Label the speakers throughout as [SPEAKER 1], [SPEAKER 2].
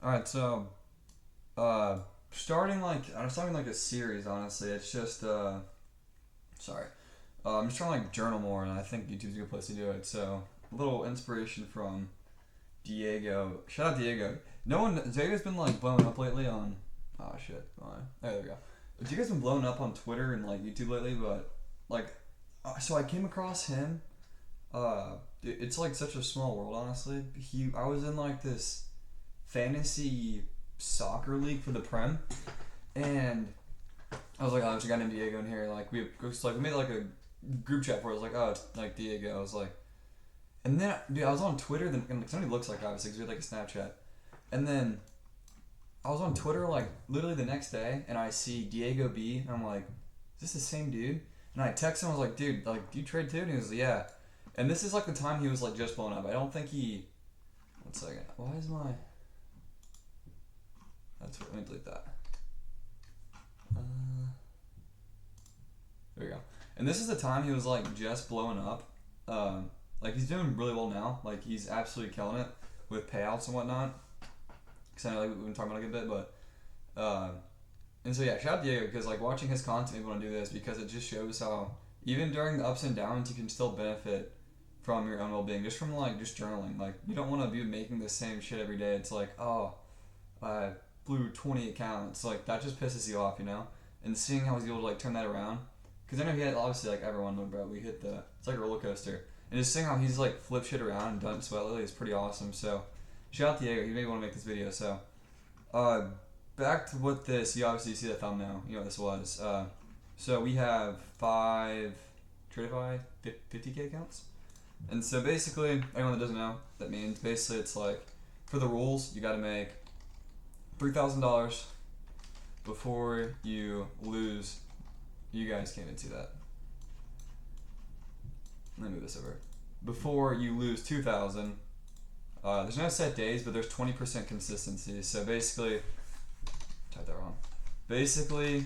[SPEAKER 1] All right, so uh, I'm starting like a series. Honestly, it's just sorry. I'm just trying to like journal more, and I think YouTube's a good place to do it. So a little inspiration from Diego. Shout out Diego. No one. Diego's been like blowing up lately on. Oh shit. There we go. Diego's been blowing up on Twitter and like YouTube lately, but like, so I came across him. It's like such a small world, honestly. I was in like this fantasy soccer league for the Prem, and I was like, oh, there's a guy named Diego in here. Like we made like a group chat where I was like, oh, it's like Diego. I was like, and then dude, I was on Twitter. Then and somebody looks like obviously because we had like a Snapchat, and then I was on Twitter like literally the next day, and I see Diego B, and I'm like, is this the same dude? And I text him. I was like, dude, like, do you trade too? And he was like, yeah. And this is like the time he was like just blown up. I don't think he. One second. Why is my. Let me delete that. Uh, there we go. And this is the time he was like just blowing up. Like he's doing really well now. Like he's absolutely killing it with payouts and whatnot. Because I know like we've been talking about it a bit, but and so yeah, shout out Diego because like watching his content made me want to do this because it just shows how even during the ups and downs you can still benefit from your own well being just from like just journaling. Like you don't want to be making the same shit every day. It's like oh, I blew 20 accounts. Like that just pisses you off, you know. And seeing how he's able to like turn that around because I know he had obviously like everyone knows, bro. We hit the it's like a roller coaster. And just seeing how he's like flipped shit around and done it so well is pretty awesome. So shout out Diego. He made me want to make this video. So uh, back to what this. You obviously see the thumbnail. You know what this was. So we have five Tradify 50K accounts. And so basically, anyone that doesn't know, that means basically it's like for the rules, you got to make $3,000 before you lose. You guys can't even see that. Let me move this over. Before you lose 2,000. There's no set days, but there's 20% consistency. So basically, typed that wrong. Basically,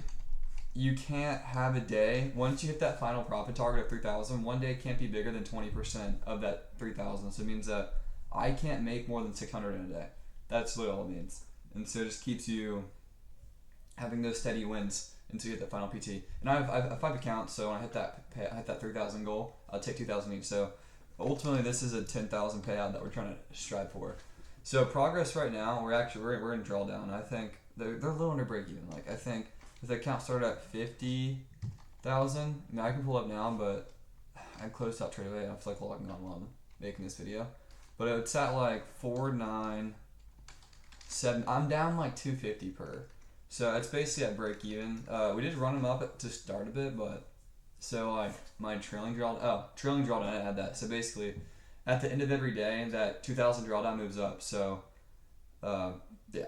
[SPEAKER 1] you can't have a day once you hit that final profit target of 3,000. One day can't be bigger than 20% of that 3,000. So it means that I can't make more than 600 in a day. That's what all it means. And so it just keeps you having those steady wins until you hit that final PT. And I have 5 accounts, so when I hit that 3,000 goal, I'll take 2,000 each. So ultimately, this is a 10,000 payout that we're trying to strive for. So progress right now, we're in drawdown. I think they're a little under break even. Like I think if the account started at 50,000, I mean I can pull up now, but I closed out trade away. I feel like logging on while I'm making this video. But it's at like 497. I'm down like 250 per. So it's basically at break even. We did run them up to start a bit, but so like my trailing drawdown, I add that. So basically, at the end of every day, that 2,000 drawdown moves up. So yeah,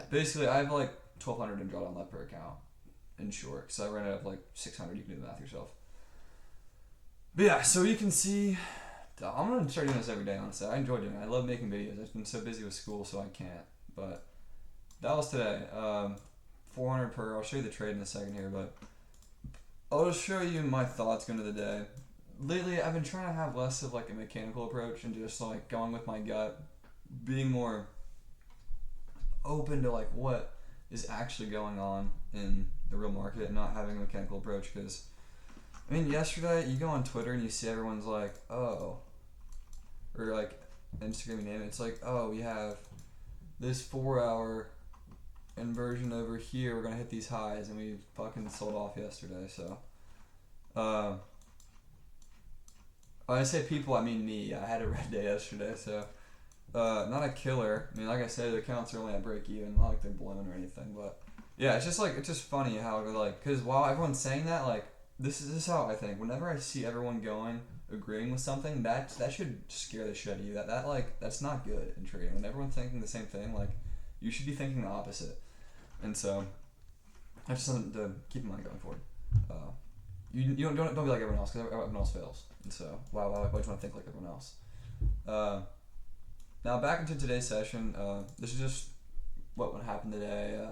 [SPEAKER 1] basically I have like 1,200 in drawdown left per account. In short, so I ran out of like 600. You can do the math yourself. But yeah, so you can see, I'm gonna start doing this every day. Honestly, I enjoy doing it. I love making videos. I've been so busy with school, so I can't. But that was today. 400 per. I'll show you the trade in a second here, but I'll just show you my thoughts going to the day. Lately, I've been trying to have less of like a mechanical approach and just like going with my gut, being more open to like what is actually going on in the real market and not having a mechanical approach. Because I mean, yesterday you go on Twitter and you see everyone's like, oh, or like Instagram, you name it. It's like, oh, we have this 4-hour inversion over here. We're gonna hit these highs, and we fucking sold off yesterday. So, when I say people, I mean me. I had a red day yesterday, so not a killer. I mean, like I said, the accounts are only at break even, not like they're blown or anything. But yeah, it's just funny how they're like, because while everyone's saying that, like this is how I think. Whenever I see everyone agreeing with something, that should scare the shit out of you. That like that's not good in trading. When everyone's thinking the same thing, like you should be thinking the opposite. And so that's just something to keep in mind going forward. You don't be like everyone else because everyone else fails. And so why do you want to think like everyone else? Now back into today's session. This is just what happened today.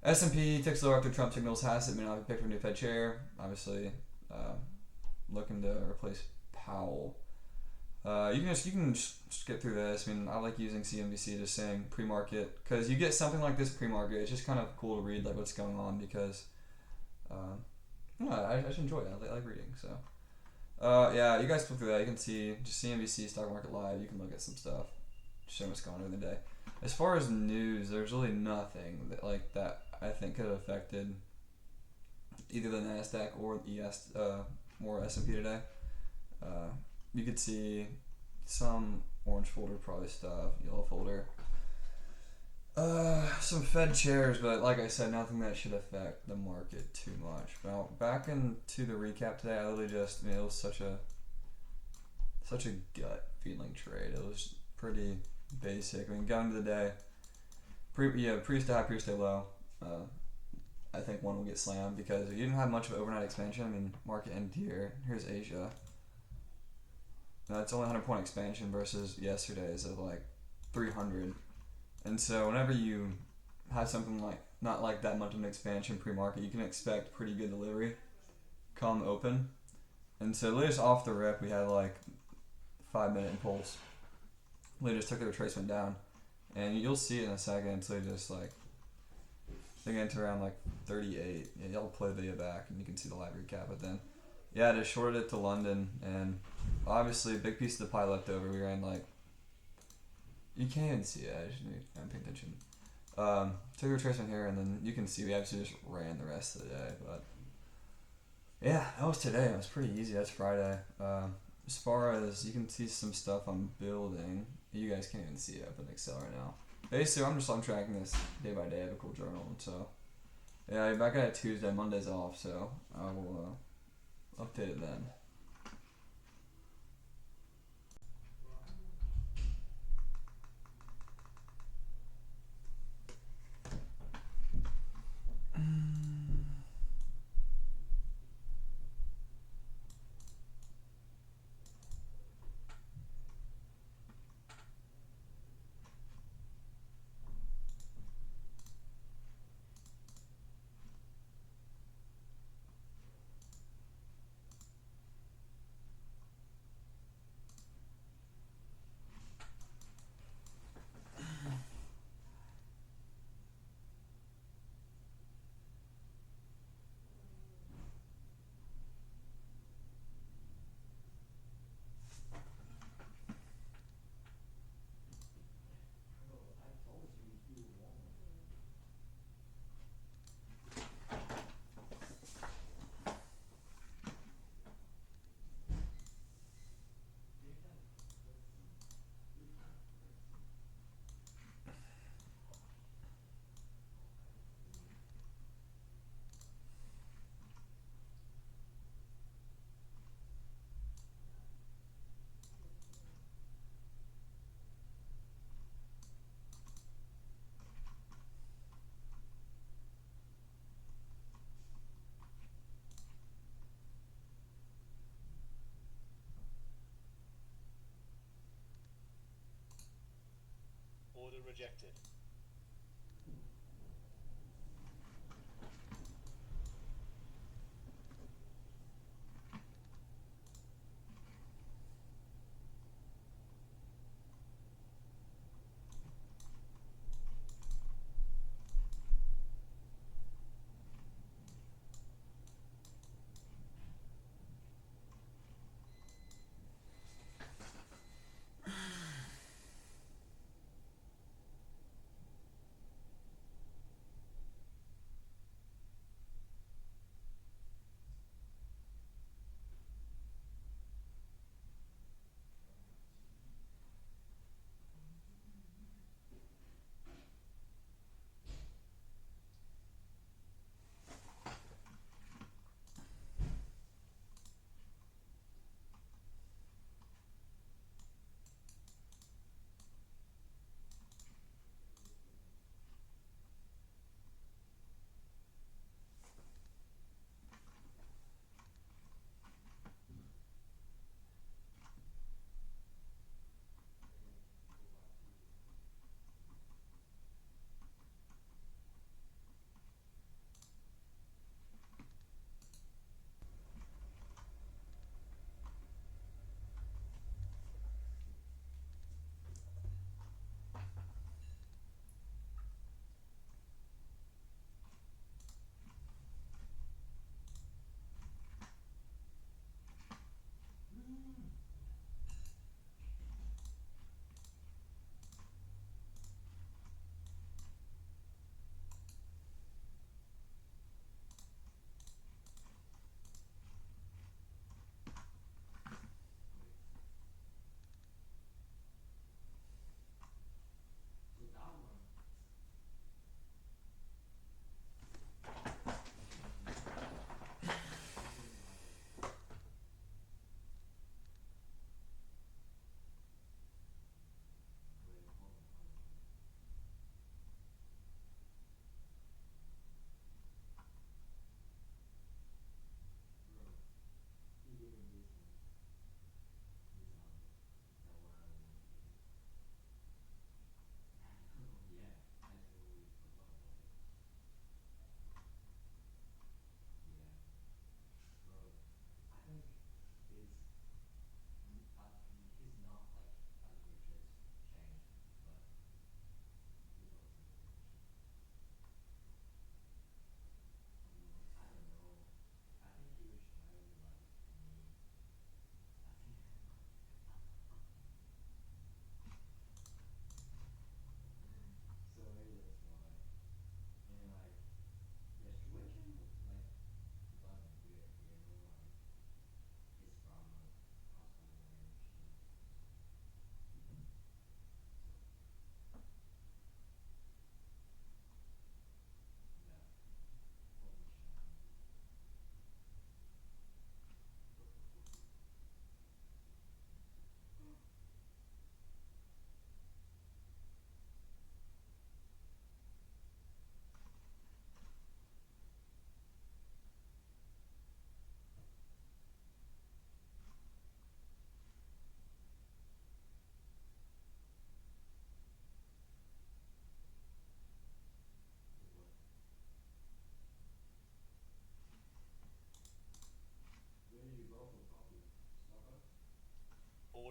[SPEAKER 1] S&P ticks lower after Trump signals Hassett may not be picked for a new Fed chair. Obviously, looking to replace Powell. You can just skip through this. I mean, I like using CNBC, just saying pre-market, because you get something like this pre-market. It's just kind of cool to read like what's going on because no, I just enjoy it. I like reading. So yeah, you guys flip through that. You can see just CNBC Stock Market Live. You can look at some stuff, show what's going on during the day. As far as news, there's really nothing that I think could have affected either the Nasdaq or more S&P today. Uh, you could see some orange folder probably stuff, yellow folder. Some Fed chairs, but like I said, nothing that should affect the market too much. Now back into the recap today, I literally just it was such a gut feeling trade. It was pretty basic. I mean, going to the day, previous to high, previous to low. I think one will get slammed because you didn't have much of overnight expansion. I mean, market ended here. Here's Asia. That's only 100-point expansion versus yesterday's of like 300. And so whenever you have something like not like that much of an expansion pre-market, you can expect pretty good delivery come open. And so literally just off the rip, we had like 5-minute impulse. They just took the retracement down, and you'll see it in a second until you just like they get into around like 38. Yeah, y'all play the video back and you can see the live recap. But then, yeah, just shorted it to London, and obviously a big piece of the pie left over. We ran like you can't even see it. I'm paying attention. Took the retracement here, and then you can see we actually just ran the rest of the day. But yeah, that was today. It was pretty easy. That's Friday. As far as you can see some stuff I'm building, you guys can't even see it up in Excel right now. Basically, I'm tracking this day by day. I have a cool journal, and so yeah, back at it Tuesday. Monday's off, so I will update it then.
[SPEAKER 2] Order rejected.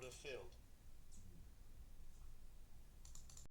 [SPEAKER 2] have failed.